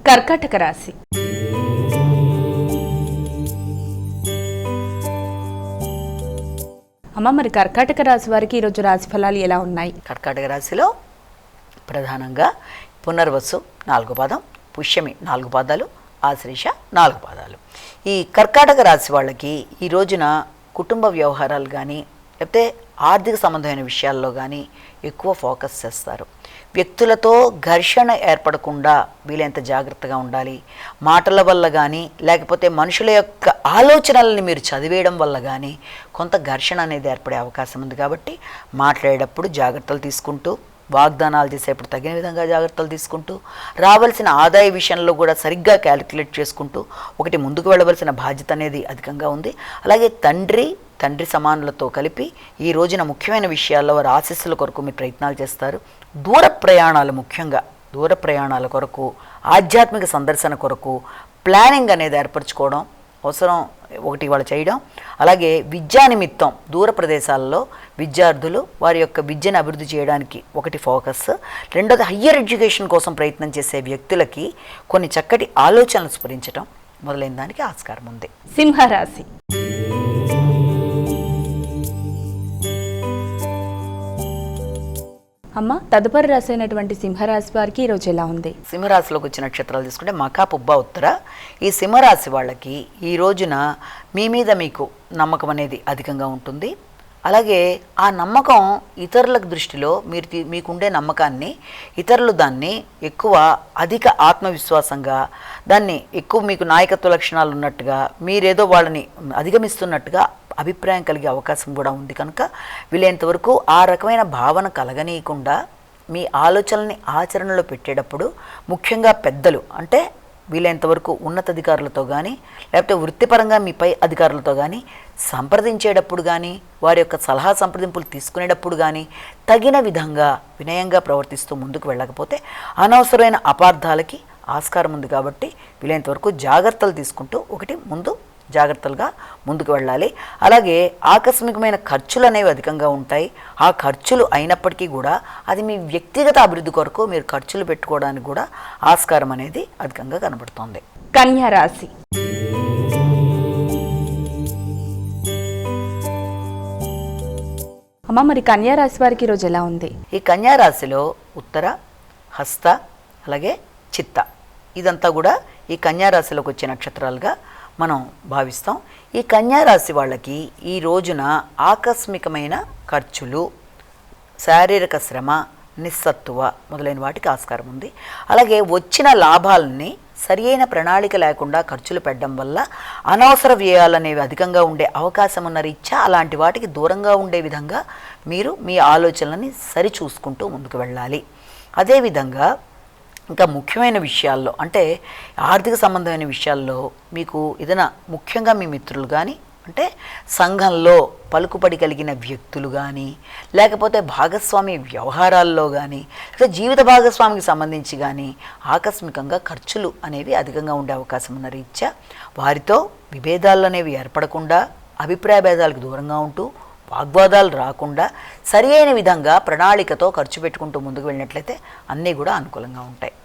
కర్కాటక రాశి. అమ్మ, మరి కర్కాటక రాశి వారికి ఈరోజు రాశి ఫలాలు ఎలా ఉన్నాయి? కర్కాటక రాశిలో ప్రధానంగా పునర్వసు 4 పాదం, పుష్యమి 4 పాదాలు, ఆశ్లేష 4 పాదాలు. ఈ కర్కాటక రాశి వాళ్ళకి ఈ రోజున కుటుంబ వ్యవహారాలు కానీ లేకపోతే ఆర్థిక సంబంధమైన విషయాల్లో కానీ ఎక్కువ ఫోకస్ చేస్తారు. వ్యక్తులతో ఘర్షణ ఏర్పడకుండా వీలైనంత జాగ్రత్తగా ఉండాలి. మాటల వల్ల కానీ లేకపోతే మనుషుల యొక్క ఆలోచనలని మీరు చదివేయడం వల్ల కానీ కొంత ఘర్షణ అనేది ఏర్పడే అవకాశం ఉంది. కాబట్టి మాట్లాడేటప్పుడు జాగ్రత్తలు తీసుకుంటూ, వాగ్దానాలు చేసేప్పుడు తగిన విధంగా జాగ్రత్తలు తీసుకుంటూ, రావాల్సిన ఆదాయ విషయంలో కూడా సరిగ్గా క్యాలిక్యులేట్ చేసుకుంటూ, ఒకటి ముందుకు వెళ్ళవలసిన బాధ్యత అనేది అధికంగా ఉంది. అలాగే తండ్రి సమానులతో కలిపి ఈ రోజున ముఖ్యమైన విషయాల్లో వారి ఆశీస్సుల కొరకు మీరు ప్రయత్నాలు చేస్తారు. దూర ప్రయాణాలు, ముఖ్యంగా దూర ప్రయాణాల కొరకు, ఆధ్యాత్మిక సందర్శన కొరకు ప్లానింగ్ అనేది ఏర్పరచుకోవడం అవసరం. ఒకటి వాళ్ళు చేయడం. అలాగే విద్యా నిమిత్తం దూర ప్రదేశాల్లో విద్యార్థులు వారి యొక్క విద్యను అభివృద్ధి చేయడానికి ఒకటి ఫోకస్. రెండోది హయ్యర్ ఎడ్యుకేషన్ కోసం ప్రయత్నం చేసే వ్యక్తులకి కొన్ని చక్కటి ఆలోచనలు స్ఫురించడం మొదలైన దానికి ఆస్కారం ఉంది. సింహరాశి. అమ్మ, తదుపరి రాశి అయినటువంటి సింహరాశి వారికి ఈరోజు ఎలా ఉంది? సింహరాశిలోకి వచ్చిన నక్షత్రాలు తీసుకుంటే మఖా, పుబ్బ, ఉత్తర. ఈ సింహరాశి వాళ్ళకి ఈ రోజున మీ మీద మీకు నమ్మకం అనేది అధికంగా ఉంటుంది. అలాగే ఆ నమ్మకం ఇతరుల దృష్టిలో మీకుండే నమ్మకాన్ని ఇతరులు దాన్ని ఎక్కువ అధిక ఆత్మవిశ్వాసంగా, దాన్ని ఎక్కువ మీకు నాయకత్వ లక్షణాలు ఉన్నట్టుగా, మీరేదో వాళ్ళని అధిగమిస్తున్నట్టుగా అభిప్రాయం కలిగే అవకాశం కూడా ఉంది. కనుక వీలైనంత వరకు ఆ రకమైన భావన కలగనీయకుండా మీ ఆలోచనల్ని ఆచరణలో పెట్టేటప్పుడు ముఖ్యంగా పెద్దలు అంటే వీలైనంత వరకు ఉన్నతాధికారులతో కానీ లేకపోతే వృత్తిపరంగా మీ పై అధికారులతో కానీ సంప్రదించేటప్పుడు కానీ వారి యొక్క సలహా సంప్రదింపులు తీసుకునేటప్పుడు కానీ తగిన విధంగా వినయంగా ప్రవర్తిస్తూ ముందుకు వెళ్ళకపోతే అనవసరమైన అపార్థాలకి ఆస్కారం ఉంది. కాబట్టి వీలైనంత వరకు జాగ్రత్తలు తీసుకుంటూ ఒకటి ముందు జాగ్రత్తలుగా ముందుకు వెళ్ళాలి. అలాగే ఆకస్మికమైన ఖర్చులు అనేవి అధికంగా ఉంటాయి. ఆ ఖర్చులు అయినప్పటికీ కూడా అది మీ వ్యక్తిగత అభివృద్ధి కొరకు మీరు ఖర్చులు పెట్టుకోవడానికి కూడా ఆస్కారం అనేది అధికంగా కనబడుతోంది. కన్యా రాశి. అమ్మ, మరి కన్యా రాశి వారికి ఈరోజు ఎలా ఉంది? ఈ కన్యా రాశిలో ఉత్తర, హస్త, అలాగే చిత్త ఇదంతా కూడా ఈ కన్యా రాశిలోకి వచ్చే నక్షత్రాలుగా మనం భావిస్తాం. ఈ కన్యా రాశి వాళ్ళకి ఈ రోజున ఆకస్మికమైన ఖర్చులు, శారీరక శ్రమ, నిస్సత్తువ మొదలైన వాటికి ఆస్కారం ఉంది. అలాగే వచ్చిన లాభాలని సరి అయిన ప్రణాళిక లేకుండా ఖర్చులు పెట్టడం వల్ల అనవసర వ్యయాలు అనేవి అధికంగా ఉండే అవకాశం ఉన్న రీత్యా అలాంటి వాటికి దూరంగా ఉండే విధంగా మీరు మీ ఆలోచనలని సరి చూసుకుంటూ ముందుకు వెళ్ళాలి. అదేవిధంగా ఇంకా ముఖ్యమైన విషయాల్లో అంటే ఆర్థిక సంబంధమైన విషయాల్లో మీకు ఏదైనా ముఖ్యంగా మీ మిత్రులు కానీ అంటే సంఘంలో పలుకుబడి కలిగిన వ్యక్తులు కానీ లేకపోతే భాగస్వామి వ్యవహారాల్లో కానీ లేదా జీవిత భాగస్వామికి సంబంధించి కానీ ఆకస్మికంగా ఖర్చులు అనేవి అధికంగా ఉండే అవకాశం ఉన్న రీత్యా వారితో విభేదాలు అనేవి ఏర్పడకుండా అభిప్రాయ భేదాలకు దూరంగా ఉంటూ వాగ్వాదాలు రాకుండా సరి అయిన విధంగా ప్రణాళికతో ఖర్చు పెట్టుకుంటూ ముందుకు వెళ్ళినట్లయితే అన్నీ కూడా అనుకూలంగా ఉంటాయి.